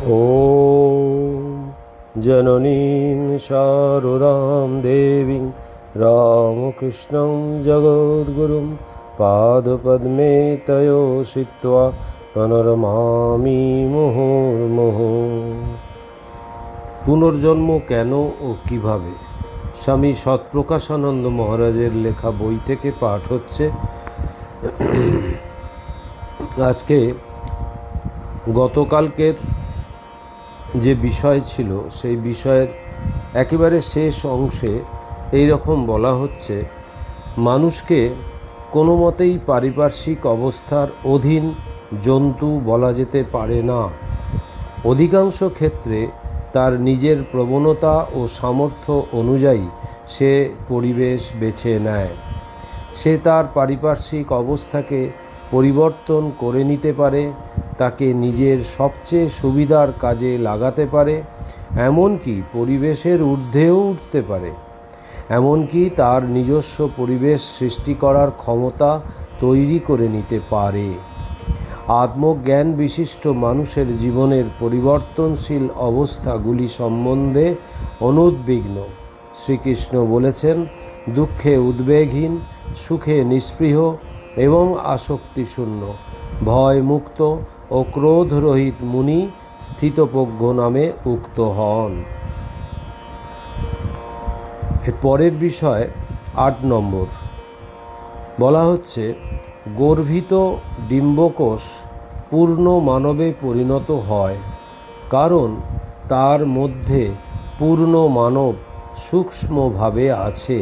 ॐ जननीं शारदां देवीं रामकृष्णं जगद्गुरुं पादपद्मे तयोषित्वा प्रणमामि मुहुर्मुहुः। পুনর্জন্ম কেন ও কিভাবে? স্বামী সৎপ্রকাশানন্দ মহারাজের লেখা বই থেকে পাঠ হচ্ছে। আজকে গতকালকের যে বিষয় ছিল সেই বিষয়ের একেবারে শেষ অংশে এই রকম বলা হচ্ছে, মানুষকে কোনো মতেই পারিপার্শ্বিক অবস্থার অধীন জন্তু বলা যেতে পারে না। অধিকাংশ ক্ষেত্রে তার নিজের প্রবণতা ও সামর্থ্য অনুযায়ী সে পরিবেশ বেছে নেয়। সে তার পারিপার্শ্বিক অবস্থাকে পরিবর্তন করে নিতে পারে, তাকে নিজের সবচেয়ে সুবিধার কাজে লাগাতে পারে, এমনকি পরিবেশের ঊর্ধ্বেও উঠতে পারে। এমনকি তার নিজস্ব পরিবেশ সৃষ্টি করার ক্ষমতা তৈরি করে নিতে পারে। আত্মজ্ঞান বিশিষ্ট মানুষের জীবনের পরিবর্তনশীল অবস্থাগুলি সম্বন্ধে অনুদ্বিগ্ন। শ্রীকৃষ্ণ বলেছেন, দুঃখে উদ্বেগহীন, সুখে নিস্পৃহ এবং আসক্তিশূন্য, ভয়মুক্ত ও ক্রোধরহিত মুনি স্থিতপ্রজ্ঞ নামে উক্ত হন। এর পরের বিষয় 8 নম্বর বলা হচ্ছে, গর্ভিত ডিম্বকোষ পূর্ণ মানবে পরিণত হয়, কারণ তার মধ্যে পূর্ণ মানব সূক্ষ্মভাবে আছে।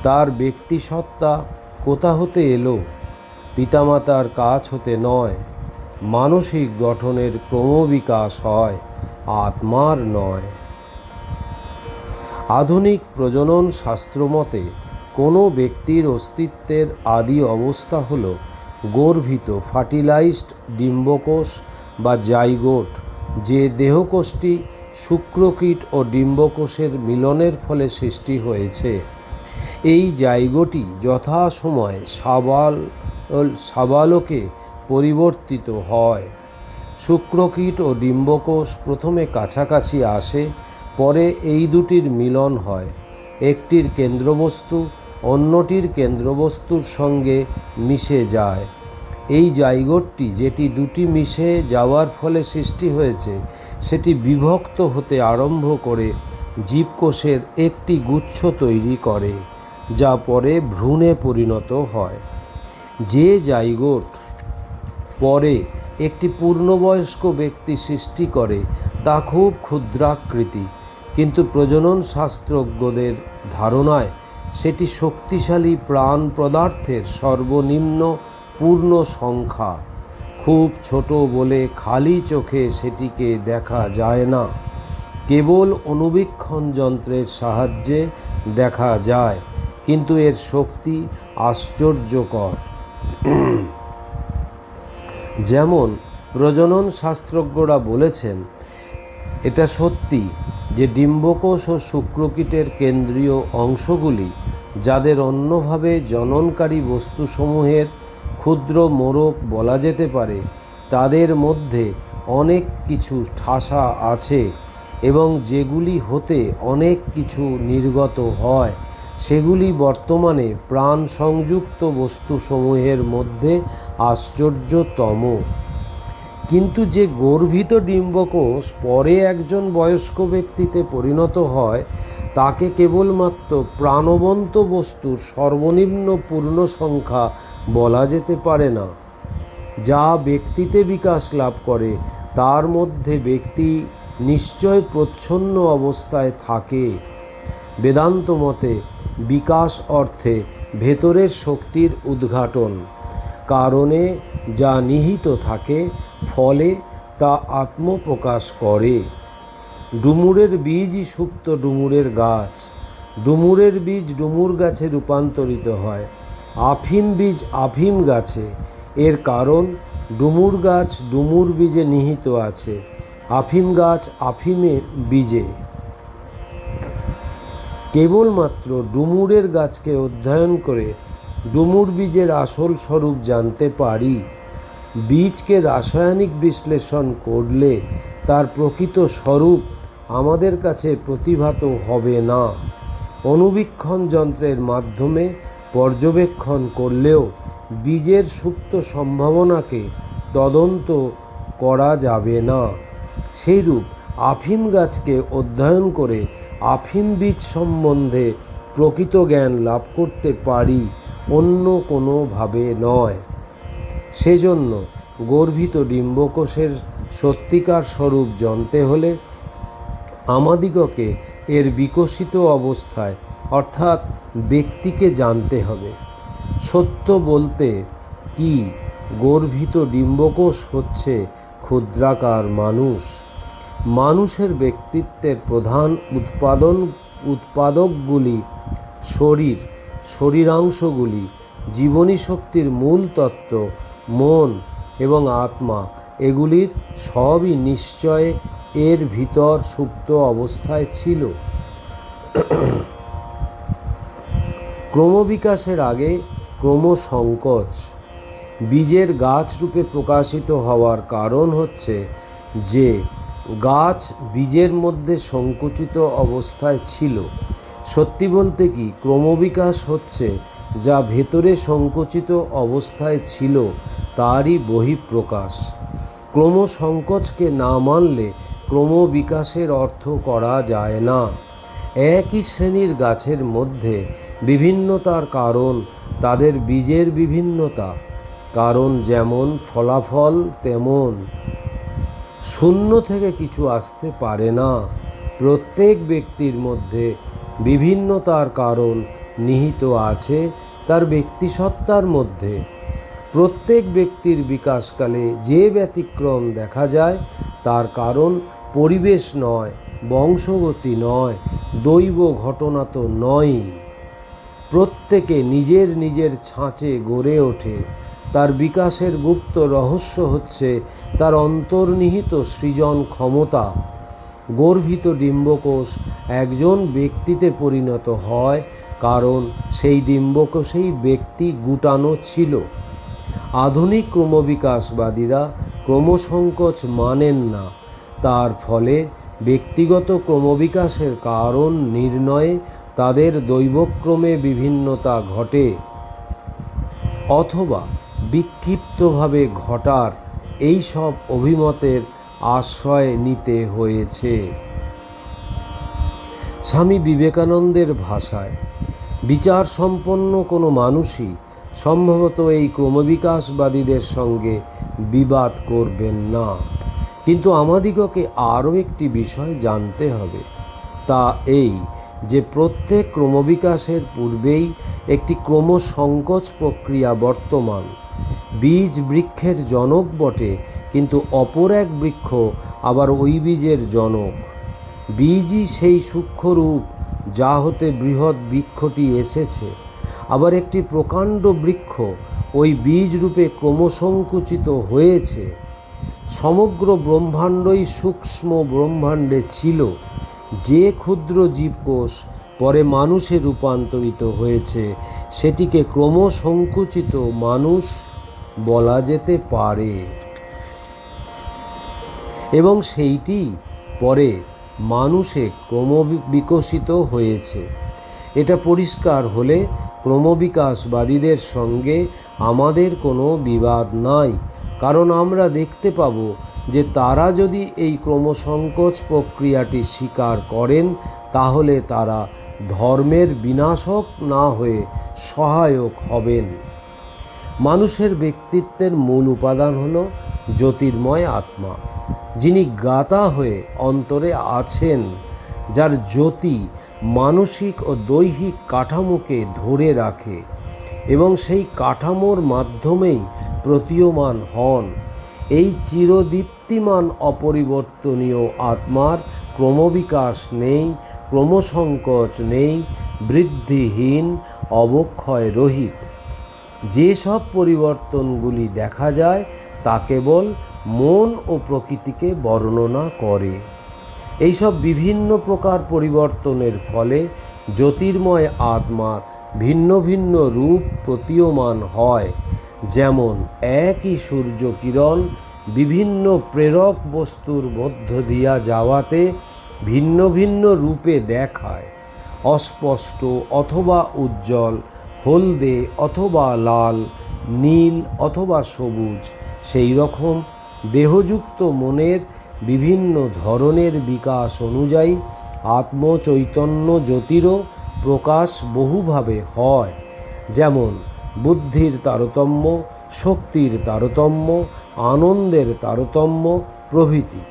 তার ব্যক্তিসত্তা কোথা হতে এলো? পিতামাতার কাছ হতে নয়। মানসিক গঠনের ক্রমবিকাশ হয়, আত্মার নয়। আধুনিক প্রজনন শাস্ত্র মতে কোনো ব্যক্তির অস্তিত্বের আদি অবস্থা হল গর্ভিত ফার্টিলাইজড ডিম্বকোষ বা জাইগোট, যে দেহকোষটি শুক্রকীট ও ডিম্বকোষের মিলনের ফলে সৃষ্টি হয়েছে। এই জাইগোটই যথাসময়ে সাবালকে পরিবর্তিত হয়। শুক্রকীট ও ডিম্বকোষ প্রথমে কাছাকাছি আসে, পরে এই দুটির মিলন হয়। একটির কেন্দ্রবস্তু অন্যটির কেন্দ্রবস্তুর সঙ্গে মিশে যায়। এই জাইগোটটি, যেটি দুটি মিশে যাওয়ার ফলে সৃষ্টি হয়েছে, সেটি বিভক্ত হতে আরম্ভ করে জীবকোষের একটি গুচ্ছ তৈরি করে, যা পরে ভ্রূণে পরিণত হয়। যে জাইগোট পরে একটি পূর্ণবয়স্ক ব্যক্তি সৃষ্টি করে তা খুব ক্ষুদ্রাকৃতি, কিন্তু প্রজনন শাস্ত্রজ্ঞদের ধারণায় সেটি শক্তিশালী প্রাণ পদার্থের সর্বনিম্ন পূর্ণ সংখ্যা। খুব ছোট বলে খালি চোখে সেটিকে দেখা যায় না, কেবল অণুবীক্ষণ যন্ত্রের সাহায্যে দেখা যায়, কিন্তু এর শক্তি আশ্চর্যকর। যেমন প্রজনন শাস্ত্রজ্ঞরা বলেছেন, এটা সত্যি যে ডিম্বকোষ ও শুক্রকীটের কেন্দ্রীয় অংশগুলি, যাদের অন্যভাবে জননকারী বস্তুসমূহের ক্ষুদ্র মোড়ক বলা যেতে পারে, তাদের মধ্যে অনেক কিছু ঠাসা আছে এবং যেগুলি হতে অনেক কিছু নির্গত হয়, সেগুলি বর্তমানে প্রাণ সংযুক্ত বস্তুসমূহের মধ্যে আশ্চর্যতম। কিন্তু যে গর্ভিত ডিম্বকোষ পরে একজন বয়স্ক ব্যক্তিতে পরিণত হয়, তাকে কেবলমাত্র প্রাণবন্ত বস্তুর সর্বনিম্ন পূর্ণ সংখ্যা বলা যেতে পারে না। যা ব্যক্তিতে বিকাশ লাভ করে তার মধ্যে ব্যক্তি নিশ্চয় প্রচ্ছন্ন অবস্থায় থাকে। বেদান্ত মতে বিকাশ অর্থে ভেতরের শক্তির উদ্ঘাটন, কারণে যা নিহিত থাকে, ফলে তা আত্মপ্রকাশ করে। ডুমুরের বীজই সুপ্ত ডুমুরের গাছ, ডুমুরের বীজ ডুমুর গাছে রূপান্তরিত হয়, আফিম বীজ আফিম গাছে। এর কারণ ডুমুর গাছ ডুমুর বীজে নিহিত আছে, আফিম গাছ আফিমে বীজে। কেবলমাত্র ডুমুরের গাছকে অধ্যয়ন করে ডুমুর বীজের আসল স্বরূপ জানতে পারি। বীজকে রাসায়নিক বিশ্লেষণ করলে তার প্রকৃত স্বরূপ আমাদের কাছে প্রতিভাত হবে না। অণুবীক্ষণ যন্ত্রের মাধ্যমে পর্যবেক্ষণ করলেও বীজের সুপ্ত সম্ভাবনাকে তদন্ত করা যাবে না। সেইরূপ আফিম গাছকে অধ্যয়ন করে আফিম বীজ সম্বন্ধে প্রকৃত জ্ঞান লাভ করতে পারি, অন্য কোনোভাবে নয়। সেজন্য গর্ভিত ডিম্বকোষের সত্যিকার স্বরূপ জানতে হলে আমাদিগকে এর বিকশিত অবস্থায় অর্থাৎ ব্যক্তিকে জানতে হবে। সত্য বলতে কি, গর্ভিত ডিম্বকোষ হচ্ছে ক্ষুদ্রাকার মানুষ। মানুষের ব্যক্তিত্বের প্রধান উৎপাদকগুলি শরীরাংশগুলি, জীবনী শক্তির মূল তত্ত্ব মন এবং আত্মা, এগুলির সবই নিশ্চয় এর ভিতর সুপ্ত অবস্থায় ছিল। ক্রমবিকাশের আগে ক্রমসংকোচ বীজের গাছ রূপে প্রকাশিত হওয়ার কারণ হচ্ছে যে গাছ বীজের মধ্যে সংকুচিত অবস্থায় ছিল। সত্যি বলতে কি, ক্রমবিকাশ হচ্ছে যা ভেতরে সংকুচিত অবস্থায় ছিল তারই বহিঃপ্রকাশ। ক্রমসংকোচকে না মানলে ক্রমবিকাশের অর্থ করা যায় না। একই শ্রেণীর গাছের মধ্যে বিভিন্নতার কারণ তাদের বীজের বিভিন্নতা। কারণ যেমন ফলাফল তেমন। শূন্য থেকে কিছু আসতে পারে না। প্রত্যেক ব্যক্তির মধ্যে বিভিন্নতার কারণ নিহিত আছে তার ব্যক্তিসত্তার মধ্যে। প্রত্যেক ব্যক্তির বিকাশকালে যে ব্যতিক্রম দেখা যায় তার কারণ পরিবেশ নয়, বংশগতি নয়, দৈব ঘটনা তো নয়ই। প্রত্যেকে নিজের নিজের ছাঁচে গড়ে ওঠে। তার বিকাশের গুপ্ত রহস্য হচ্ছে তার অন্তর্নিহিত সৃজন ক্ষমতা। গর্ভিত ডিম্বকোষ একজন ব্যক্তিতে পরিণত হয় কারণ সেই ডিম্বকোষেই ব্যক্তি গুটানো ছিল। আধুনিক ক্রমবিকাশবাদীরা ক্রমসংকোচ মানেন না। তার ফলে ব্যক্তিগত ক্রমবিকাশের কারণ নির্ণয়ে তাদের দৈবক্রমে বিভিন্নতা ঘটে অথবা বিক্ষিপ্তভাবে ঘটার এই সব অভিমতের আশ্রয় নিতে হয়েছে। স্বামী বিবেকানন্দের ভাষায়, বিচার সম্পন্ন কোনো মানুষই সম্ভবত এই ক্রমবিকাশবাদীদের সঙ্গে বিবাদ করবেন না। কিন্তু আমাদিগকে আরও একটি বিষয় জানতে হবে, তা এই যে প্রত্যেক ক্রমবিকাশের পূর্বেই একটি ক্রমসংকোচ প্রক্রিয়া বর্তমান। বীজ বৃক্ষের জনক বটে, কিন্তু অপর এক বৃক্ষ আবার ওই বীজের জনক। বীজই সেই সূক্ষ্মরূপ যা হতে বৃহৎ বৃক্ষটি এসেছে। আবার একটি প্রকাণ্ড বৃক্ষ ওই বীজ রূপে ক্রমসংকুচিত হয়েছে। সমগ্র ব্রহ্মাণ্ডই সূক্ষ্ম ব্রহ্মাণ্ডে ছিল। যে ক্ষুদ্র জীবকোষ পরে মানুষে রূপান্তরিত হয়েছে সেটিকে ক্রমসংকুচিত মানুষ বলা যেতে পারে, এবং সেইটি পরে মানুষে ক্রমবিকশিত হয়েছে। এটা পরিষ্কার হলে ক্রমবিকাশবাদীদের সঙ্গে আমাদের কোনো বিবাদ নাই। কারণ আমরা দেখতে পাব যে তারা যদি এই ক্রমসংকোচ প্রক্রিয়াটি স্বীকার করেন তাহলে তারা ধর্মের বিনাশক না হয়ে সহায়ক হবেন। মানুষের ব্যক্তিত্বের মূল উপাদান হল জ্যোতির্ময় আত্মা, যিনি জ্ঞাতা হয়ে অন্তরে আছেন, যার জ্যোতি মানসিক ও দৈহিক কাঠামোকে ধরে রাখে এবং সেই কাঠামোর মাধ্যমেই প্রতীয়মান হন। এই চিরদীপ্তিমান অপরিবর্তনীয় আত্মার ক্রমবিকাশ নেই, ক্রমসংকোচ নেই, বৃদ্ধিহীন, অবক্ষয় রহিত। যেসব পরিবর্তনগুলি দেখা যায় তা কেবল মন ও প্রকৃতিকে বর্ণনা করে। এইসব বিভিন্ন প্রকার পরিবর্তনের ফলে জ্যোতির্ময় আত্মার ভিন্ন ভিন্ন রূপ প্রতীয়মান হয়। যেমন একই সূর্যকিরণ বিভিন্ন প্রেরক বস্তুর মধ্য দিয়া যাওয়াতে ভিন্ন ভিন্ন রূপে দেখায়, অস্পষ্ট অথবা উজ্জ্বল, হলদে অথবা লাল, নীল অথবা সবুজ। সেই রকম দেহযুক্ত মনের বিভিন্ন ধরনের বিকাশ অনুযায়ী আত্মচৈতন্য জ্যোতিরও প্রকাশ বহুভাবে হয়, যেমন বুদ্ধির তারতম্য, শক্তির তারতম্য, আনন্দের তারতম্য প্রভৃতি।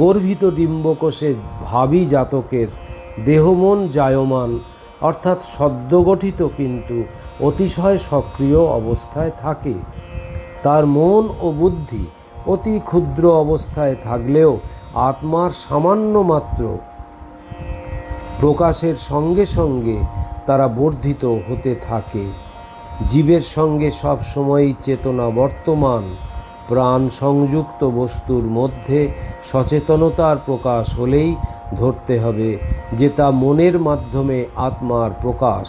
গর্ভিত ডিম্বকোষে ভাবী জাতকের দেহমন জায়মান অর্থাৎ সদ্যগঠিত কিন্তু অতিশয় সক্রিয় অবস্থায় থাকে। তার মন ও বুদ্ধি অতি ক্ষুদ্র অবস্থায় থাকলেও আত্মার সামান্য মাত্র প্রকাশের সঙ্গে সঙ্গে তারা বর্ধিত হতে থাকে। জীবের সঙ্গে সব সময়ই চেতনা বর্তমান। প্রাণ সংযুক্ত বস্তুর মধ্যে সচেতনতার প্রকাশ হলেই ধরতে হবে যে তা মনের মাধ্যমে আত্মার প্রকাশ।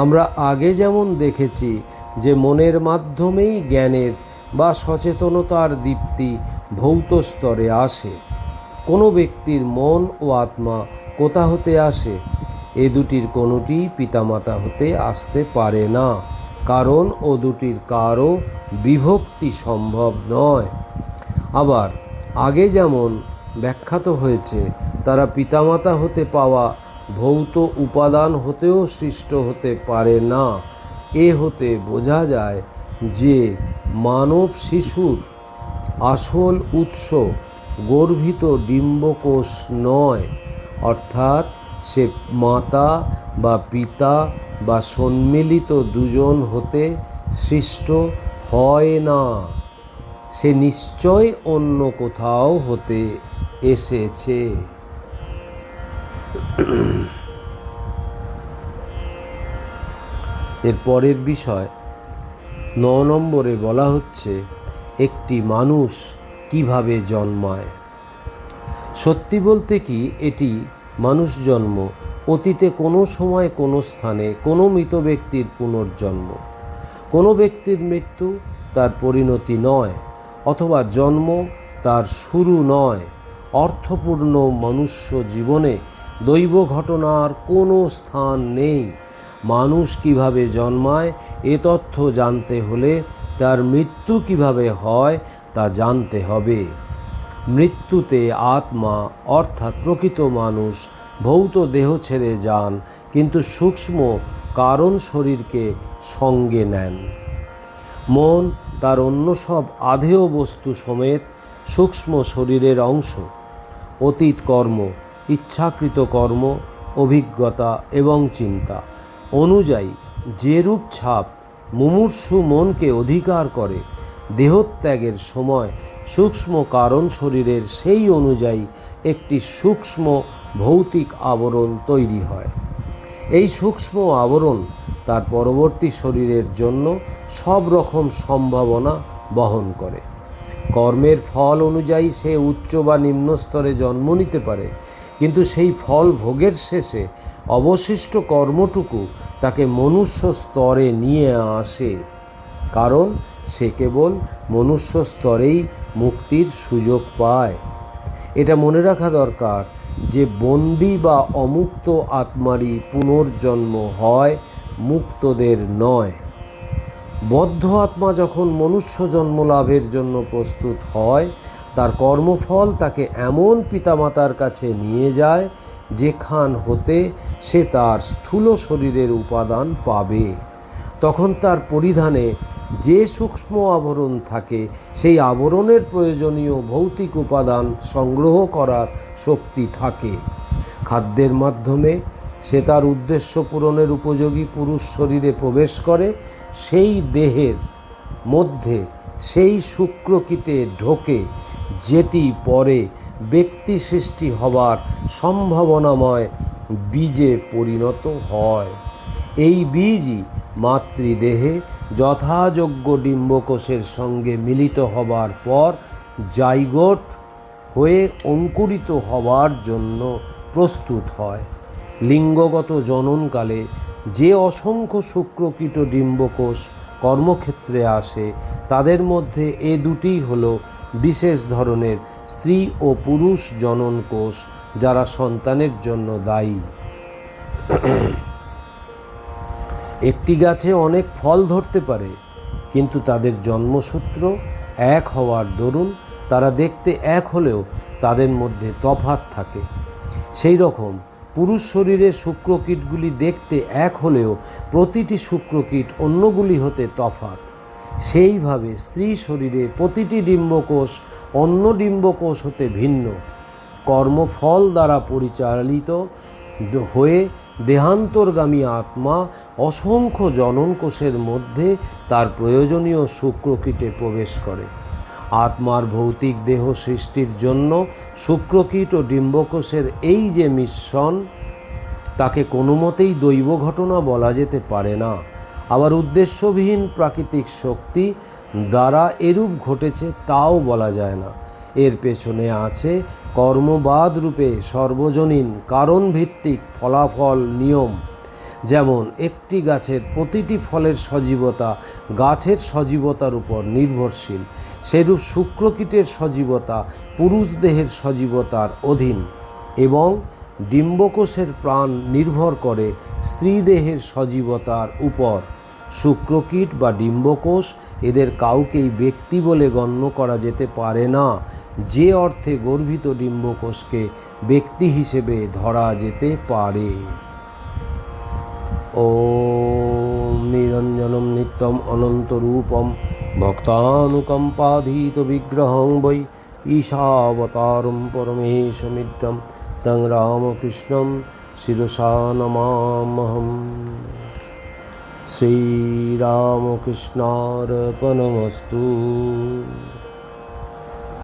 আমরা আগে যেমন দেখেছি যে মনের মাধ্যমেই জ্ঞানের বা সচেতনতার দীপ্তি ভৌত স্তরে আসে। কোনো ব্যক্তির মন ও আত্মা কোথা হতে আসে? এ দুটির কোনোটি পিতামাতা হতে আসতে পারে না, কারণ ও দুটির কারও বিভক্তি সম্ভব নয়। আবার আগে যেমন ব্যাখ্যাত হয়েছে, তারা পিতামাতা হতে পাওয়া ভৌত উপাদান হতেও সৃষ্ট হতে পারে না। এ হতে বোঝা যায় যে মানব শিশুর আসল উৎস গর্ভিত ডিম্বকোষ নয়, অর্থাৎ সে মাতা বা পিতা বা সম্মিলিত দুজন হতে সৃষ্ট হয় না, সে নিশ্চয় অন্য কোথাও হতে এসেছে। এর পরের বিষয় 9 নম্বরে বলা হচ্ছে একটি মানুষ কিভাবে জন্মায়। সত্যি বলতে কি, এটি মানুষ জন্ম অতীতে কোনো সময় কোনো স্থানে কোনো মৃত ব্যক্তির পুনর্জন্ম। কোনো ব্যক্তির মৃত্যু তার পরিণতি নয়, অথবা জন্ম তার শুরু নয়। অর্থপূর্ণ মনুষ্য জীবনে দৈব ঘটনার কোনো স্থান নেই। মানুষ কিভাবে জন্মায় এ তথ্য জানতে হলে তার মৃত্যু কিভাবে হয় তা জানতে হবে। মৃত্যুতে আত্মা অর্থাৎ প্রকৃত মানুষ ভৌত দেহ ছেড়ে যান, কিন্তু সূক্ষ্ম কারণ শরীরকে সঙ্গে নেন। মন তার অন্য সব আধেয় বস্তু সমেত সূক্ষ্ম শরীরের অংশ। অতীত কর্ম, ইচ্ছাকৃত কর্ম, অভিজ্ঞতা এবং চিন্তা অনুযায়ী যেরূপ ছাপ মুমূর্ষু মনকে অধিকার করে, দেহত্যাগের সময় সূক্ষ্ম কারণ শরীরের সেই অনুযায়ী একটি সূক্ষ্ম ভৌতিক আবরণ তৈরি হয়। এই সূক্ষ্ম আবরণ তার পরবর্তী শরীরের জন্য সব রকম সম্ভাবনা বহন করে। কর্মের ফল অনুযায়ী সে উচ্চ বা নিম্ন স্তরে জন্ম নিতে পারে, কিন্তু সেই ফল ভোগের শেষে অবশিষ্ট কর্মটুকু তাকে মনুষ্য স্তরে নিয়ে আসে, কারণ সে কেবল মনুষ্য স্তরেই মুক্তির সুযোগ পায়। এটা মনে রাখা দরকার যে বন্দী বা অমুক্ত আত্মারই পুনর্জন্ম হয়, মুক্তদের নয়। বদ্ধ আত্মা যখন মনুষ্য জন্ম লাভের জন্য প্রস্তুত হয়, তার কর্মফল তাকে এমন পিতামাতার কাছে নিয়ে যায় যেখান হতে সে তার স্থূল শরীরের উপাদান পাবে। তখন তার পরিধানে যে সূক্ষ্ম আবরণ থাকে, সেই আবরণের প্রয়োজনীয় ভৌতিক উপাদান সংগ্রহ করার শক্তি থাকে। খাদ্যের মাধ্যমে সে তার উদ্দেশ্য পূরণের উপযোগী পুরুষ শরীরে প্রবেশ করে, সেই দেহের মধ্যে সেই শুক্রকীটে ঢোকে, যেটি পরে ব্যক্তি সৃষ্টি হবার সম্ভাবনাময় বীজে পরিণত হয়। এই বীজই মাতৃদেহে যথাযোগ্য ডিম্বকোষের সঙ্গে মিলিত হবার পর জাইগোট হয়ে অঙ্কুরিত হবার জন্য প্রস্তুত হয়। লিঙ্গগত জননকালে যে অসংখ্য শুক্রকীট ডিম্বকোষ কর্মক্ষেত্রে আসে, তাদের মধ্যে এ দুটিই হলো বিশেষ ধরনের স্ত্রী ও পুরুষ জনন কোষ, যারা সন্তানের জন্য দায়ী। একটি গাছে অনেক ফল ধরতে পারে, কিন্তু তাদের জন্মসূত্র এক হওয়ার দরুন তারা দেখতে এক হলেও তাদের মধ্যে তফাৎ থাকে। সেই রকম পুরুষ শরীরের শুক্রকীটগুলি দেখতে এক হলেও প্রতিটি শুক্রকীট অন্যগুলি হতে তফাৎ। সেইভাবে স্ত্রী শরীরে প্রতিটি ডিম্বকোষ অন্য ডিম্বকোষ হতে ভিন্ন। কর্মফল দ্বারা পরিচালিত হয়ে দেহান্তরগামী আত্মা অসংখ্য জনন কোষের মধ্যে তার প্রয়োজনীয় শুক্রকীটে প্রবেশ করে। আত্মার ভৌতিক দেহ সৃষ্টির জন্য শুক্রকীট ও ডিম্বকোষের এই যে মিশ্রণ, তাকে কোনো মতেই দৈব ঘটনা বলা যেতে পারে না। আবার উদ্দেশ্যবিহীন প্রাকৃতিক শক্তি দ্বারা এরূপ ঘটেছে তাও বলা যায় না। এর পেছনে আছে কর্মবাদ রূপে সর্বজনীন কারণভিত্তিক ফলাফল নিয়ম। যেমন একটি গাছের প্রতিটি ফলের সজীবতা গাছের সজীবতার উপর নির্ভরশীল, সেরূপ শুক্রকীটের সজীবতা পুরুষ দেহের সজীবতার অধীন এবং ডিম্বকোষের প্রাণ নির্ভর করে স্ত্রী দেহের সজীবতার উপর। শুক্রকীট বা ডিম্বকোষ এদের কাউকেই ব্যক্তি বলে গণ্য করা যেতে পারে না, যে অর্থে গর্ভিত ডিম্বকোষকে ব্যক্তি হিসেবে ধরা যেতে পারে। ওম নিরঞ্জনম নিত্যম অনন্তরূপম ভক্তানুকম্পাধীত বিগ্রহং বৈ ঈশাবতারম পরমেশমিদ্যম তং রামকৃষ্ণম শিরসা নমাম্যহম। শ্রীরামকৃষ্ণার্পণমস্তু।